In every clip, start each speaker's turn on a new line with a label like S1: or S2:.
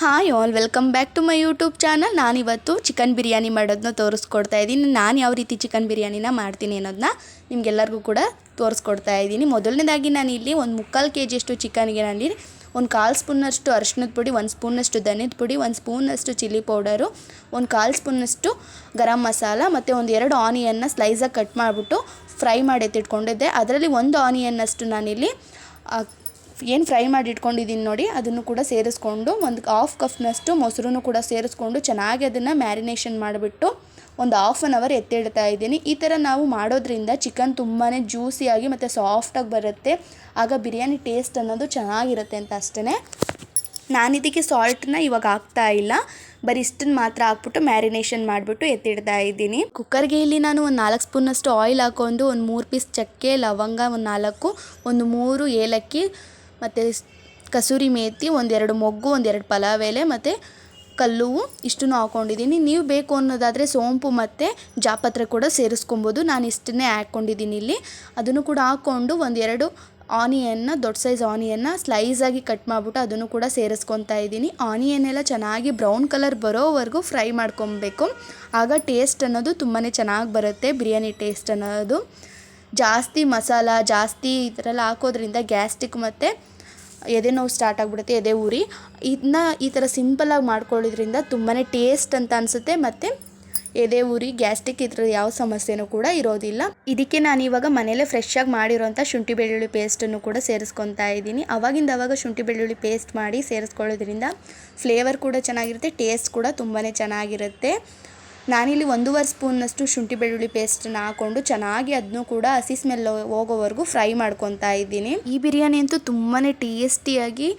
S1: Hi all, welcome back to my YouTube channel. ನಾನಿವತ್ತು chicken biryani ಮಾಡೋದನ್ನ ತೋರಿಸ್ಕೊಡ್ತಾ ಇದ್ದೀನಿ. ನಾನು ಯಾವ ರೀತಿ ಚಿಕನ್ ಬಿರಿಯಾನಿನ ಮಾಡ್ತೀನಿ ಅನ್ನೋದನ್ನ ನಿಮಗೆಲ್ಲರಿಗೂ ಕೂಡ ತೋರಿಸ್ಕೊಡ್ತಾ ಇದ್ದೀನಿ. ಮೊದಲನೇದಾಗಿ ನಾನು ಇಲ್ಲಿ ಒಂದು 3/4 kg ಚಿಕನ್ಗೆ ನಾನಿಲ್ಲಿ ಒಂದು 1/4 ಸ್ಪೂನಷ್ಟು ಅರಿಶಿಣದ ಪುಡಿ, 1 ಸ್ಪೂನಷ್ಟು ಧನಿಯದ ಪುಡಿ, 1 ಸ್ಪೂನಷ್ಟು ಚಿಲ್ಲಿ ಪೌಡರು, ಒಂದು 1/4 ಸ್ಪೂನಷ್ಟು ಗರಂ ಮಸಾಲ ಮತ್ತು ಒಂದು 2 ಆನಿಯನ್ನ ಸ್ಲೈಸಾಗಿ ಕಟ್ ಮಾಡಿಬಿಟ್ಟು ಫ್ರೈ ಮಾಡಿ ಎತ್ತಿಟ್ಕೊಂಡಿದ್ದೆ. ಅದರಲ್ಲಿ 1 ಆನಿಯನ್ನಷ್ಟು ನಾನಿಲ್ಲಿ ಏನು ಫ್ರೈ ಮಾಡಿ ಇಟ್ಕೊಂಡಿದ್ದೀನಿ ನೋಡಿ, ಅದನ್ನು ಕೂಡ ಸೇರಿಸ್ಕೊಂಡು ಒಂದು 1/2 ಕಪ್ನಷ್ಟು ಮೊಸರನ್ನು ಕೂಡ ಸೇರಿಸ್ಕೊಂಡು ಚೆನ್ನಾಗಿ ಅದನ್ನು ಮ್ಯಾರಿನೇಷನ್ ಮಾಡಿಬಿಟ್ಟು ಒಂದು 1/2 ಅವರ್ ಎತ್ತಿಡ್ತಾ ಇದ್ದೀನಿ. ಈ ಥರ ನಾವು ಮಾಡೋದ್ರಿಂದ ಚಿಕನ್ ತುಂಬಾ ಜ್ಯೂಸಿಯಾಗಿ ಮತ್ತು ಸಾಫ್ಟಾಗಿ ಬರುತ್ತೆ. ಆಗ ಬಿರಿಯಾನಿ ಟೇಸ್ಟ್ ಅನ್ನೋದು ಚೆನ್ನಾಗಿರುತ್ತೆ ಅಂತ ಅಷ್ಟೇ. ನಾನಿದಕ್ಕೆ ಸಾಲ್ಟನ್ನ ಇವಾಗ ಹಾಕ್ತಾ ಇಲ್ಲ, ಬರೀ ಇಷ್ಟನ್ನು ಮಾತ್ರ ಹಾಕ್ಬಿಟ್ಟು ಮ್ಯಾರಿನೇಷನ್ ಮಾಡಿಬಿಟ್ಟು ಎತ್ತಿಡ್ತಾ ಇದ್ದೀನಿ. ಕುಕ್ಕರ್ಗೆ ಇಲ್ಲಿ ನಾನು ಒಂದು 4 ಸ್ಪೂನಷ್ಟು ಆಯಿಲ್ ಹಾಕ್ಕೊಂಡು ಒಂದು 3 ಪೀಸ್ ಚಕ್ಕೆ, ಲವಂಗ ಒಂದು 4, ಒಂದು 3 ಏಲಕ್ಕಿ ಮತ್ತು ಕಸೂರಿ ಮೇಥಿ, ಒಂದು 2 ಮೊಗ್ಗು, ಒಂದು 2 ಪಲಾವ್ ಎಲೆ ಮತ್ತು ಕಲ್ಲುವು ಇಷ್ಟನ್ನು ಹಾಕ್ಕೊಂಡಿದ್ದೀನಿ. ನೀವು ಬೇಕು ಅನ್ನೋದಾದರೆ ಸೋಂಪು ಮತ್ತು ಜಾಪತ್ರೆ ಕೂಡ ಸೇರಿಸ್ಕೊಬೋದು. ನಾನು ಇಷ್ಟನ್ನೇ ಹಾಕ್ಕೊಂಡಿದ್ದೀನಿ ಇಲ್ಲಿ. ಅದನ್ನು ಕೂಡ ಹಾಕ್ಕೊಂಡು ಒಂದು 2 ಆನಿಯನ್ನ, ದೊಡ್ಡ ಸೈಜ್ ಆನಿಯನ್ನ ಸ್ಲೈಸಾಗಿ ಕಟ್ ಮಾಡಿಬಿಟ್ಟು ಅದನ್ನು ಕೂಡ ಸೇರಿಸ್ಕೊತಾ ಇದ್ದೀನಿ. ಆನಿಯನ್ ಎಲ್ಲ ಚೆನ್ನಾಗಿ ಬ್ರೌನ್ ಕಲರ್ ಬರೋವರೆಗೂ ಫ್ರೈ ಮಾಡ್ಕೊಬೇಕು. ಆಗ ಟೇಸ್ಟ್ ಅನ್ನೋದು ತುಂಬಾ ಚೆನ್ನಾಗಿ ಬರುತ್ತೆ. ಬಿರಿಯಾನಿ ಟೇಸ್ಟ್ ಅನ್ನೋದು ಜಾಸ್ತಿ ಮಸಾಲ ಜಾಸ್ತಿ ಈ ಥರ ಎಲ್ಲ ಹಾಕೋದ್ರಿಂದ ಗ್ಯಾಸ್ಟ್ರಿಕ್ ಮತ್ತು ಎದೆ ನೋವು ಸ್ಟಾರ್ಟ್ ಆಗಿಬಿಡುತ್ತೆ, ಎದೆ ಉರಿ. ಇದನ್ನ ಈ ಥರ ಸಿಂಪಲಾಗಿ ಮಾಡ್ಕೊಳ್ಳೋದ್ರಿಂದ ತುಂಬಾ ಟೇಸ್ಟ್ ಅಂತ ಅನಿಸುತ್ತೆ ಮತ್ತು ಎದೆ ಉರಿ, ಗ್ಯಾಸ್ಟ್ರಿಕ್ ಈ ಥರ ಯಾವ ಸಮಸ್ಯೆನೂ ಕೂಡ ಇರೋದಿಲ್ಲ. ಇದಕ್ಕೆ ನಾನು ಇವಾಗ ಮನೇಲೇ ಫ್ರೆಶ್ಶಾಗಿ ಮಾಡಿರೋಂಥ ಶುಂಠಿ ಬೆಳ್ಳುಳ್ಳಿ ಪೇಸ್ಟನ್ನು ಕೂಡ ಸೇರಿಸ್ಕೊತಾ ಇದ್ದೀನಿ. ಅವಾಗ ಶುಂಠಿ ಬೆಳ್ಳುಳ್ಳಿ ಪೇಸ್ಟ್ ಮಾಡಿ ಸೇರಿಸ್ಕೊಳ್ಳೋದ್ರಿಂದ ಫ್ಲೇವರ್ ಕೂಡ ಚೆನ್ನಾಗಿರುತ್ತೆ, ಟೇಸ್ಟ್ ಕೂಡ ತುಂಬಾ ಚೆನ್ನಾಗಿರುತ್ತೆ. ನಾನಿಲ್ಲಿ 1.5 ಸ್ಪೂನ್ನಷ್ಟು ಶುಂಠಿ ಬೆಳ್ಳುಳ್ಳಿ ಪೇಸ್ಟನ್ನ ಹಾಕ್ಕೊಂಡು ಚೆನ್ನಾಗಿ ಅದನ್ನು ಕೂಡ ಹಸಿ ಸ್ಮೆಲ್ ಹೋಗೋವರೆಗೂ ಫ್ರೈ ಮಾಡ್ಕೊತಾ ಇದ್ದೀನಿ. ಈ ಬಿರಿಯಾನಿ ಅಂತೂ ತುಂಬಾ ಟೇಸ್ಟಿಯಾಗಿ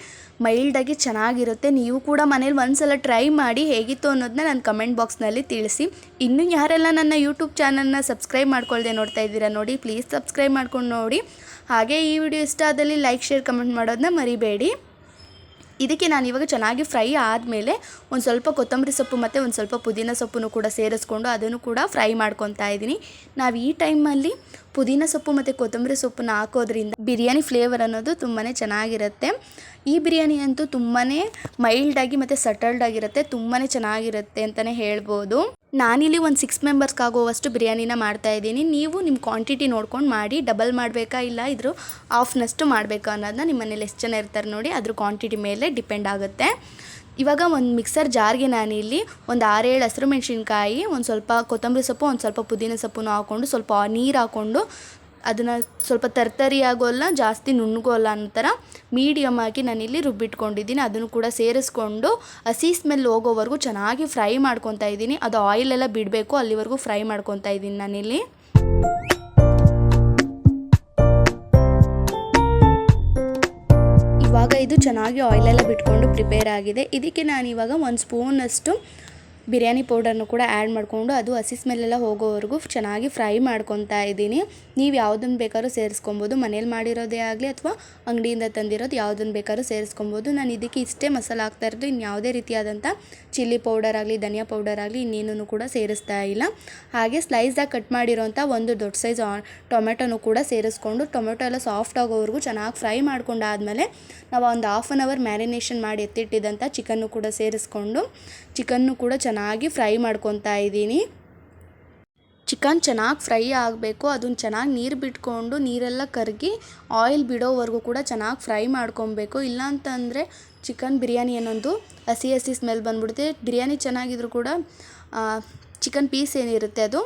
S1: ಮೈಲ್ಡಾಗಿ ಚೆನ್ನಾಗಿರುತ್ತೆ. ನೀವು ಕೂಡ ಮನೇಲಿ ಒಂದ್ಸಲ ಟ್ರೈ ಮಾಡಿ ಹೇಗಿತ್ತು ಅನ್ನೋದನ್ನ ನನ್ನ ಕಮೆಂಟ್ ಬಾಕ್ಸ್ನಲ್ಲಿ ತಿಳಿಸಿ. ಇನ್ನೂ ಯಾರೆಲ್ಲ ನನ್ನ ಯೂಟ್ಯೂಬ್ ಚಾನಲ್ನ ಸಬ್ಸ್ಕ್ರೈಬ್ ಮಾಡ್ಕೊಳ್ದೆ ನೋಡ್ತಾ ಇದ್ದೀರಾ ನೋಡಿ, ಪ್ಲೀಸ್ ಸಬ್ಸ್ಕ್ರೈಬ್ ಮಾಡ್ಕೊಂಡು ನೋಡಿ. ಹಾಗೆ ಈ ವಿಡಿಯೋ ಇಷ್ಟ ಆದಲ್ಲಿ ಲೈಕ್, ಶೇರ್, ಕಮೆಂಟ್ ಮಾಡೋದನ್ನ ಮರಿಬೇಡಿ. ಇದಕ್ಕೆ ನಾನು ಇವಾಗ ಚೆನ್ನಾಗಿ ಫ್ರೈ ಆದಮೇಲೆ ಒಂದು ಸ್ವಲ್ಪ ಕೊತ್ತಂಬರಿ ಸೊಪ್ಪು ಮತ್ತು ಒಂದು ಸ್ವಲ್ಪ ಪುದೀನ ಸೊಪ್ಪನ್ನು ಕೂಡ ಸೇರಿಸ್ಕೊಂಡು ಅದನ್ನು ಕೂಡ ಫ್ರೈ ಮಾಡ್ಕೊತಾ ಇದ್ದೀನಿ. ನಾವು ಈ ಟೈಮಲ್ಲಿ ಪುದೀನ ಸೊಪ್ಪು ಮತ್ತು ಕೊತ್ತಂಬರಿ ಸೊಪ್ಪನ್ನು ಹಾಕೋದ್ರಿಂದ ಬಿರಿಯಾನಿ ಫ್ಲೇವರ್ ಅನ್ನೋದು ತುಂಬಾ ಚೆನ್ನಾಗಿರುತ್ತೆ. ಈ ಬಿರಿಯಾನಿ ಅಂತೂ ತುಂಬಾ ಮೈಲ್ಡಾಗಿ ಮತ್ತು ಸಟಲ್ಡಾಗಿರುತ್ತೆ, ತುಂಬಾ ಚೆನ್ನಾಗಿರುತ್ತೆ ಅಂತಲೇ ಹೇಳ್ಬೋದು. ನಾನಿಲ್ಲಿ ಒಂದು 6 ಮೆಂಬರ್ಸ್ಗೆ ಆಗುವಷ್ಟು ಬಿರಿಯಾನಿನ ಮಾಡ್ತಾಯಿದ್ದೀನಿ. ನೀವು ನಿಮ್ಮ ಕ್ವಾಂಟಿಟಿ ನೋಡ್ಕೊಂಡು ಮಾಡಿ. ಡಬಲ್ ಮಾಡಬೇಕಾ ಇಲ್ಲ ಇದ್ರ ಹಾಫ್ನಷ್ಟು ಮಾಡಬೇಕಾ ಅನ್ನೋದನ್ನ ನಿಮ್ಮ ಮನೇಲಿ ಎಷ್ಟು ಜನ ಇರ್ತಾರೆ ನೋಡಿ, ಅದ್ರ ಕ್ವಾಂಟಿಟಿ ಮೇಲೆ ಡಿಪೆಂಡ್ ಆಗುತ್ತೆ. ಇವಾಗ ಒಂದು ಮಿಕ್ಸರ್ ಜಾರ್ಗೆ ನಾನಿಲ್ಲಿ ಒಂದು 6-7 ಹಸಿರು ಮೆಣಸಿನ್ಕಾಯಿ, ಒಂದು ಸ್ವಲ್ಪ ಕೊತ್ತಂಬರಿ ಸೊಪ್ಪು, ಒಂದು ಸ್ವಲ್ಪ ಪುದೀನ ಸೊಪ್ಪನ್ನು ಹಾಕ್ಕೊಂಡು ಸ್ವಲ್ಪ ನೀರು ಹಾಕ್ಕೊಂಡು ಅದನ್ನು ಸ್ವಲ್ಪ ತರ್ತರಿ ಆಗೋಲ್ಲ, ಜಾಸ್ತಿ ನುಣ್ಣಗೋಲ್ಲ ಅನ್ನೋ ಮೀಡಿಯಮ್ ಆಗಿ ನಾನಿಲ್ಲಿ ರುಬ್ಬಿಟ್ಕೊಂಡಿದ್ದೀನಿ. ಅದನ್ನು ಕೂಡ ಸೇರಿಸ್ಕೊಂಡು ಹಸಿ ಸ್ಮೆಲ್ ಹೋಗೋವರೆಗೂ ಚೆನ್ನಾಗಿ ಫ್ರೈ ಮಾಡ್ಕೊತಾ ಇದ್ದೀನಿ. ಅದು ಆಯಿಲೆಲ್ಲ ಬಿಡಬೇಕು, ಅಲ್ಲಿವರೆಗೂ ಫ್ರೈ ಮಾಡ್ಕೊತಾ ಇದ್ದೀನಿ ನಾನಿಲ್ಲಿ. ಇವಾಗ ಇದು ಚೆನ್ನಾಗಿ ಆಯಿಲೆಲ್ಲ ಬಿಟ್ಕೊಂಡು ಪ್ರಿಪೇರ್ ಆಗಿದೆ. ಇದಕ್ಕೆ ನಾನಿವಾಗ 1 ಸ್ಪೂನಷ್ಟು ಬಿರಿಯಾನಿ ಪೌಡರ್ನು ಕೂಡ ಆ್ಯಡ್ ಮಾಡಿಕೊಂಡು ಅದು ಹಸಿ ಸ್ಮೆಲ್ಲೆಲ್ಲ ಹೋಗೋವರೆಗೂ ಚೆನ್ನಾಗಿ ಫ್ರೈ ಮಾಡ್ಕೊತಾ ಇದ್ದೀನಿ. ನೀವು ಯಾವುದನ್ನು ಬೇಕಾದ್ರೂ ಸೇರಿಸ್ಕೊಬೋದು, ಮನೇಲಿ ಮಾಡಿರೋದೇ ಆಗಲಿ ಅಥವಾ ಅಂಗಡಿಯಿಂದ ತಂದಿರೋದು ಯಾವುದನ್ನು ಬೇಕಾದ್ರೂ ಸೇರಿಸ್ಕೊಬೋದು. ನಾನು ಇದಕ್ಕೆ ಇಷ್ಟೇ ಮಸಾಲ ಹಾಕ್ತಾ ಇರೋದು, ಇನ್ನು ಯಾವುದೇ ರೀತಿಯಾದಂಥ ಚಿಲ್ಲಿ ಪೌಡರ್ ಆಗಲಿ, ಧನಿಯಾ ಪೌಡರ್ ಆಗಲಿ ಇನ್ನೇನೂ ಕೂಡ ಸೇರಿಸ್ತಾ ಇಲ್ಲ. ಹಾಗೆ ಸ್ಲೈಸಾಗಿ ಕಟ್ ಮಾಡಿರೋಂಥ ಒಂದು ದೊಡ್ಡ ಸೈಜ್ ಟೊಮೆಟೊನು ಕೂಡ ಸೇರಿಸ್ಕೊಂಡು ಟೊಮೆಟೊ ಎಲ್ಲ ಸಾಫ್ಟ್ ಆಗೋವರೆಗೂ ಚೆನ್ನಾಗಿ ಫ್ರೈ ಮಾಡ್ಕೊಂಡಾದಮೇಲೆ ನಾವು ಒಂದು 1/2 ಅವರ್ ಮ್ಯಾರಿನೇಷನ್ ಮಾಡಿ ಎತ್ತಿಟ್ಟಿದ್ದಂಥ ಚಿಕನ್ನು ಕೂಡ ಸೇರಿಸ್ಕೊಂಡು ಚಿಕನ್ನು ಕೂಡ ಚೆನ್ನಾಗಿ ಫ್ರೈ ಮಾಡ್ಕೊತಾ ಇದ್ದೀನಿ. ಚಿಕನ್ ಚೆನ್ನಾಗಿ ಫ್ರೈ ಆಗಬೇಕು, ಅದನ್ನು ಚೆನ್ನಾಗಿ ನೀರು ಬಿಟ್ಕೊಂಡು ನೀರೆಲ್ಲ ಕರಗಿ ಆಯಿಲ್ ಬಿಡೋವರೆಗೂ ಕೂಡ ಚೆನ್ನಾಗಿ ಫ್ರೈ ಮಾಡ್ಕೊಬೇಕು. ಇಲ್ಲಾಂತಂದರೆ ಚಿಕನ್ ಬಿರಿಯಾನಿ ಅನ್ನೋದು ಹಸಿ ಸ್ಮೆಲ್ ಬಂದ್ಬಿಡುತ್ತೆ. ಬಿರಿಯಾನಿ ಚೆನ್ನಾಗಿದ್ರು ಕೂಡ ಚಿಕನ್ ಪೀಸ್ ಏನಿರುತ್ತೆ ಅದು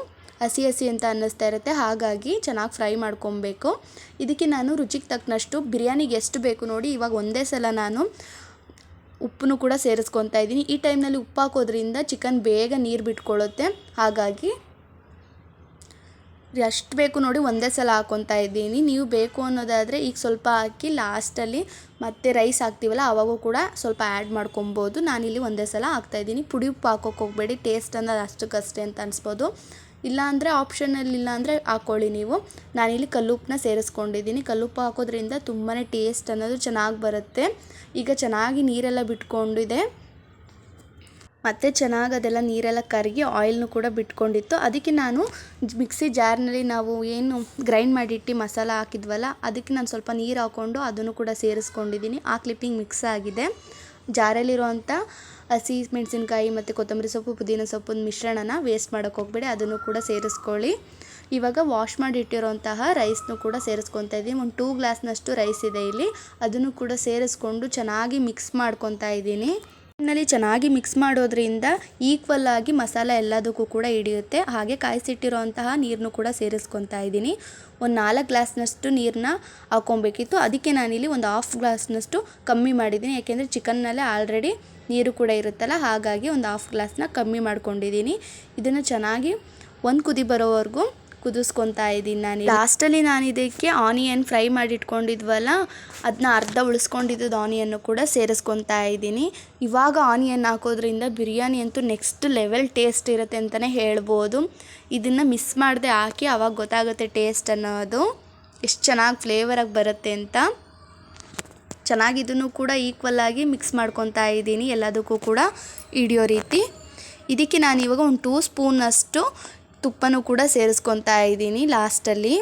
S1: ಹಸಿ ಅಂತ ಅನ್ನಿಸ್ತಾ ಇರುತ್ತೆ. ಹಾಗಾಗಿ ಚೆನ್ನಾಗಿ ಫ್ರೈ ಮಾಡ್ಕೊಬೇಕು. ಇದಕ್ಕೆ ನಾನು ರುಚಿಗೆ ತಕ್ಕನಷ್ಟು ಬಿರಿಯಾನಿಗೆ ಎಷ್ಟು ಬೇಕು ನೋಡಿ, ಇವಾಗ ಒಂದೇ ಸಲ ನಾನು ಉಪ್ಪನ್ನು ಕೂಡ ಸೇರಿಸ್ಕೊತಾ ಇದ್ದೀನಿ. ಈ ಟೈಮ್ನಲ್ಲಿ ಉಪ್ಪು ಹಾಕೋದ್ರಿಂದ ಚಿಕನ್ ಬೇಗ ನೀರು ಬಿಟ್ಕೊಳ್ಳುತ್ತೆ. ಹಾಗಾಗಿ ಎಷ್ಟು ಬೇಕು ನೋಡಿ ಒಂದೇ ಸಲ ಹಾಕ್ಕೊತಾ ಇದ್ದೀನಿ. ನೀವು ಬೇಕು ಅನ್ನೋದಾದರೆ ಈಗ ಸ್ವಲ್ಪ ಹಾಕಿ ಲಾಸ್ಟಲ್ಲಿ ಮತ್ತೆ ರೈಸ್ ಹಾಕ್ತೀವಲ್ಲ ಆವಾಗೂ ಕೂಡ ಸ್ವಲ್ಪ ಆ್ಯಡ್ ಮಾಡ್ಕೊಬೋದು. ನಾನಿಲ್ಲಿ ಒಂದೇ ಸಲ ಹಾಕ್ತಾಯಿದ್ದೀನಿ. ಪುಡಿ ಉಪ್ಪು ಹಾಕೋಕೆ ಹೋಗಬೇಡಿ, ಟೇಸ್ಟ್ ಅನ್ನೋದು ಅಷ್ಟಕ್ಕಷ್ಟೇ ಅಂತ ಅನಿಸ್ಬೋದು. ಇಲ್ಲಾಂದರೆ ಆಪ್ಷನಲ್ಲಿ ಇಲ್ಲಾಂದರೆ ಹಾಕ್ಕೊಳ್ಳಿ ನೀವು. ನಾನಿಲ್ಲಿ ಕಲ್ಲುಪ್ಪನ್ನ ಸೇರಿಸ್ಕೊಂಡಿದ್ದೀನಿ. ಕಲ್ಲುಪ್ಪು ಹಾಕೋದ್ರಿಂದ ತುಂಬಾ ಟೇಸ್ಟ್ ಅನ್ನೋದು ಚೆನ್ನಾಗಿ ಬರುತ್ತೆ. ಈಗ ಚೆನ್ನಾಗಿ ನೀರೆಲ್ಲ ಬಿಟ್ಕೊಂಡಿದೆ ಮತ್ತು ಚೆನ್ನಾಗಿ ಅದೆಲ್ಲ ನೀರೆಲ್ಲ ಕರಗಿ ಆಯಿಲ್ನು ಕೂಡ ಬಿಟ್ಕೊಂಡಿತ್ತು. ಅದಕ್ಕೆ ನಾನು ಮಿಕ್ಸಿ ಜಾರ್ನಲ್ಲಿ ನಾವು ಏನು ಗ್ರೈಂಡ್ ಮಾಡಿಟ್ಟು ಮಸಾಲ ಹಾಕಿದ್ವಲ್ಲ ಅದಕ್ಕೆ ನಾನು ಸ್ವಲ್ಪ ನೀರು ಹಾಕ್ಕೊಂಡು ಅದನ್ನು ಕೂಡ ಸೇರಿಸ್ಕೊಂಡಿದ್ದೀನಿ. ಆ ಕ್ಲಿಪ್ಪಿಂಗ್ ಮಿಕ್ಸ್ ಆಗಿದೆ. ಜಾರಲ್ಲಿರುವಂಥ ಹಸಿ ಮೆಣಸಿನ್ಕಾಯಿ ಮತ್ತು ಕೊತ್ತಂಬರಿ ಸೊಪ್ಪು ಪುದೀನ ಸೊಪ್ಪಿನ ಮಿಶ್ರಣನ ವೇಸ್ಟ್ ಮಾಡೋಕ್ಕೆ ಹೋಗ್ಬೇಡಿ, ಅದನ್ನು ಕೂಡ ಸೇರಿಸ್ಕೊಳ್ಳಿ. ಇವಾಗ ವಾಶ್ ಮಾಡಿ ಇಟ್ಟಿರೋಂತಹ ರೈಸ್ನು ಕೂಡ ಸೇರಿಸ್ಕೊತಾ ಇದ್ದೀನಿ. ಒಂದು 2 ಗ್ಲಾಸ್ನಷ್ಟು ರೈಸ್ ಇದೆ ಇಲ್ಲಿ, ಅದನ್ನು ಕೂಡ ಸೇರಿಸ್ಕೊಂಡು ಚೆನ್ನಾಗಿ ಮಿಕ್ಸ್ ಮಾಡ್ಕೊತಾ ಇದ್ದೀನಿ. ನಲ್ಲಿ ಚೆನ್ನಾಗಿ ಮಿಕ್ಸ್ ಮಾಡೋದ್ರಿಂದ ಈಕ್ವಲ್ ಆಗಿ ಮಸಾಲೆ ಎಲ್ಲದಕ್ಕೂ ಕೂಡ ಹಿಡಿಯುತ್ತೆ. ಹಾಗೆ ಕಾಯಿಸಿಟ್ಟಿರೋಂತಹ ನೀರನ್ನು ಕೂಡ ಸೇರಿಸ್ಕೊತಾ ಇದ್ದೀನಿ. ಒಂದು 4 ಗ್ಲಾಸ್ನಷ್ಟು ನೀರನ್ನ ಹಾಕ್ಕೊಬೇಕಿತ್ತು, ಅದಕ್ಕೆ ನಾನಿಲ್ಲಿ ಒಂದು 1/2 ಗ್ಲಾಸ್ನಷ್ಟು ಕಮ್ಮಿ ಮಾಡಿದ್ದೀನಿ. ಯಾಕೆಂದರೆ ಚಿಕನ್ನಲ್ಲೇ ಆಲ್ರೆಡಿ ನೀರು ಕೂಡ ಇರುತ್ತಲ್ಲ, ಹಾಗಾಗಿ ಒಂದು 1/2 ಗ್ಲಾಸ್ನ ಕಮ್ಮಿ ಮಾಡ್ಕೊಂಡಿದ್ದೀನಿ. ಇದನ್ನು ಚೆನ್ನಾಗಿ ಒಂದು ಕುದಿ ಬರೋವರೆಗೂ ಕುದಿಸ್ಕೊತಾ ಇದ್ದೀನಿ. ಲಾಸ್ಟಲ್ಲಿ ನಾನು ಇದಕ್ಕೆ ಆನಿಯನ್ ಫ್ರೈ ಮಾಡಿ ಇಟ್ಕೊಂಡಿದ್ವಲ್ಲ, ಅದನ್ನ ಅರ್ಧ ಉಳಿಸ್ಕೊಂಡಿದ್ದು ಆನಿಯನ್ನು ಕೂಡ ಸೇರಿಸ್ಕೊತಾ ಇದ್ದೀನಿ. ಇವಾಗ ಆನಿಯನ್ ಹಾಕೋದ್ರಿಂದ ಬಿರಿಯಾನಿ ಅಂತೂ ನೆಕ್ಸ್ಟ್ ಲೆವೆಲ್ ಟೇಸ್ಟ್ ಇರುತ್ತೆ ಅಂತಲೇ ಹೇಳ್ಬೋದು. ಇದನ್ನು ಮಿಸ್ ಮಾಡದೆ ಹಾಕಿ, ಆವಾಗ ಗೊತ್ತಾಗುತ್ತೆ ಟೇಸ್ಟ್ ಅನ್ನೋದು ಎಷ್ಟು ಚೆನ್ನಾಗಿ ಫ್ಲೇವರಾಗಿ ಬರುತ್ತೆ ಅಂತ. ಚೆನ್ನಾಗಿ ಇದನ್ನು ಕೂಡ ಈಕ್ವಲ್ ಆಗಿ ಮಿಕ್ಸ್ ಮಾಡ್ಕೊತಾ ಇದ್ದೀನಿ, ಎಲ್ಲದಕ್ಕೂ ಕೂಡ ಹಿಡಿಯೋ ರೀತಿ. ಇದಕ್ಕೆ ನಾನು ಇವಾಗ ಒಂದು 2 ಸ್ಪೂನಷ್ಟು ತುಪ್ಪನೂ ಕೂಡ ಸೇರಿಸ್ಕೊತಾ ಇದ್ದೀನಿ. ಲಾಸ್ಟಲ್ಲಿ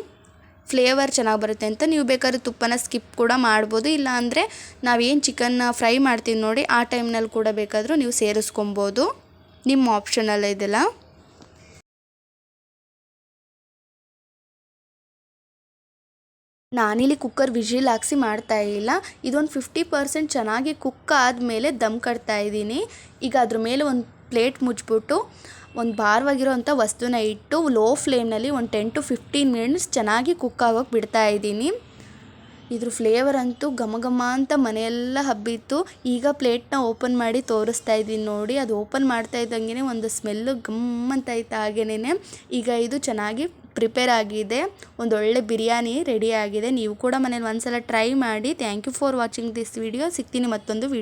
S1: ಫ್ಲೇವರ್ ಚೆನ್ನಾಗಿ ಬರುತ್ತೆ ಅಂತ ನೀವು ಬೇಕಾದ್ರೆ ತುಪ್ಪನ ಸ್ಕಿಪ್ ಕೂಡ ಮಾಡ್ಬೋದು, ಇಲ್ಲ ಅಂದರೆ ನಾವೇನು ಚಿಕನ್ನ ಫ್ರೈ ಮಾಡ್ತೀವಿ ನೋಡಿ ಆ ಟೈಮ್ನಲ್ಲಿ ಕೂಡ ಬೇಕಾದರೂ ನೀವು ಸೇರಿಸ್ಕೊಬೋದು, ನಿಮ್ಮ ಆಪ್ಷನಲ್ಲ ಇದೆಲ್ಲ. ನಾನಿಲ್ಲಿ ಕುಕ್ಕರ್ ವಿಜಿಲ್ ಹಾಕ್ಸಿ ಮಾಡ್ತಾಯಿಲ್ಲ, ಇದೊಂದು 50% ಚೆನ್ನಾಗಿ ಕುಕ್ ಆದಮೇಲೆ ದಮ್ ಕಟ್ತಾ ಇದ್ದೀನಿ. ಈಗ ಅದ್ರ ಮೇಲೆ ಒಂದು ಪ್ಲೇಟ್ ಮುಚ್ಚಿಬಿಟ್ಟು ಒಂದು ಭಾರವಾಗಿರೋಂಥ ವಸ್ತುನ ಇಟ್ಟು ಲೋ ಫ್ಲೇಮ್ನಲ್ಲಿ ಒಂದು 10 to 15 ಮಿನಿಟ್ಸ್ ಚೆನ್ನಾಗಿ ಕುಕ್ ಆಗೋಕ್ಕೆ ಬಿಡ್ತಾ ಇದ್ದೀನಿ. ಇದ್ರ ಫ್ಲೇವರ್ ಅಂತೂ ಘಮ ಘಮ ಅಂತ ಮನೆಯೆಲ್ಲ ಹಬ್ಬಿತ್ತು. ಈಗ ಪ್ಲೇಟ್ನ ಓಪನ್ ಮಾಡಿ ತೋರಿಸ್ತಾ ಇದ್ದೀನಿ ನೋಡಿ, ಅದು ಓಪನ್ ಮಾಡ್ತಾ ಇದ್ದಂಗೆ ಒಂದು ಸ್ಮೆಲ್ಲು ಗಮ್ಮಂತ ಇತ್ತು ಹಾಗೇನೆ. ಈಗ ಇದು ಚೆನ್ನಾಗಿ ಪ್ರಿಪೇರ್ ಆಗಿದೆ, ಒಂದೊಳ್ಳೆ ಬಿರಿಯಾನಿ ರೆಡಿ ಆಗಿದೆ. ನೀವು ಕೂಡ ಮನೇಲಿ ಒಂದ್ಸಲ ಟ್ರೈ ಮಾಡಿ. Thank you for watching this video. ಸಿಗ್ತೀನಿ ಮತ್ತೊಂದು ವಿಡಿಯೋ.